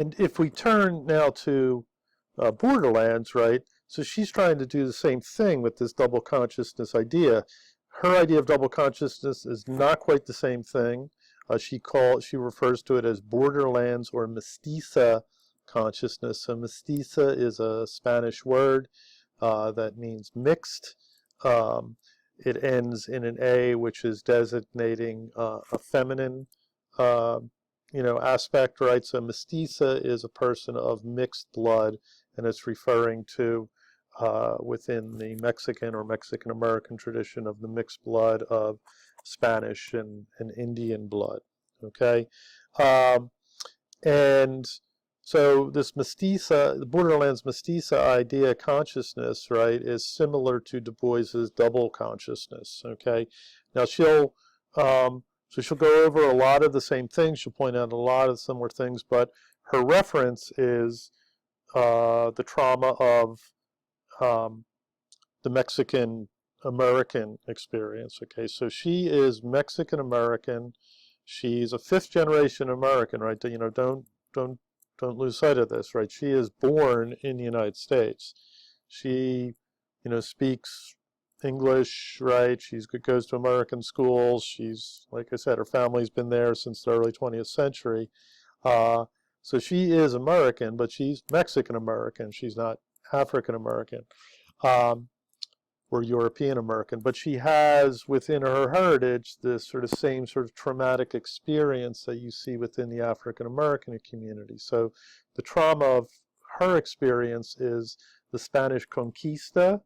And if we turn now to Borderlands, right? So she's trying to do the same thing with this double consciousness idea. Her idea of double consciousness is not quite the same thing. She refers to it as Borderlands or mestiza consciousness. So mestiza is a Spanish word that means mixed. Um, it ends in an A, which is designating a feminine, uh, aspect, right? So mestiza is a person of mixed blood, and it's referring to within the Mexican or Mexican American tradition of the mixed blood of Spanish and Indian blood. Okay, and so this mestiza, the Borderlands mestiza idea, consciousness, right, is similar to Du Bois's double consciousness. Okay, now so she'll go over a lot of the same things. She'll point out a lot of similar things, but her reference is the trauma of the Mexican American experience. Okay, so she is Mexican American. She's a fifth generation American, right? Don't don't lose sight of this, right? She is born in the United States. She, speaks English, right? She goes to American schools. She's, like I said, her family's been there since the early 20th century. Uh, so she is American, but she's Mexican American. She's not African American. Um, or European American, but she has within her heritage this sort of same sort of traumatic experience that you see within the African American community. So the trauma of her experience is the Spanish Conquista,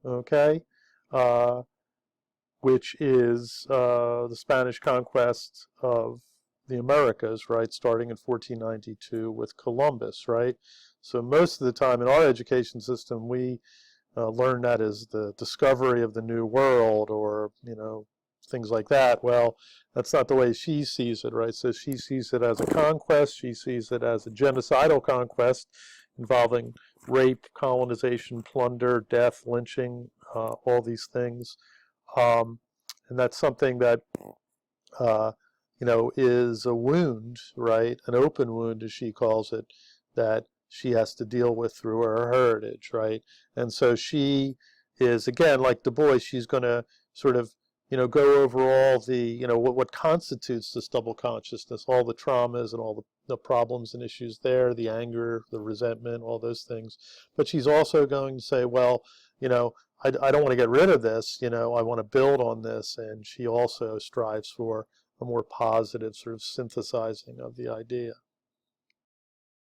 okay, uh, which is the Spanish conquest of the Americas, right, starting in 1492 with Columbus, right? So most of the time in our education system, we learn that as the discovery of the New World, or things like that. Well, that's not the way she sees it, right? So she sees it as a conquest. She sees it as a genocidal conquest involving rape, colonization, plunder, death, lynching, all these things. And that's something that is a wound, right? An open wound, as she calls it, that she has to deal with through her heritage, right? And so she is, again, like Du Bois, she's going to sort of, go over all the, what constitutes this double consciousness, all the traumas and all the problems and issues there, the anger, the resentment, all those things. But she's also going to say, well, I don't want to get rid of this, I want to build on this. And she also strives for a more positive sort of synthesizing of the idea.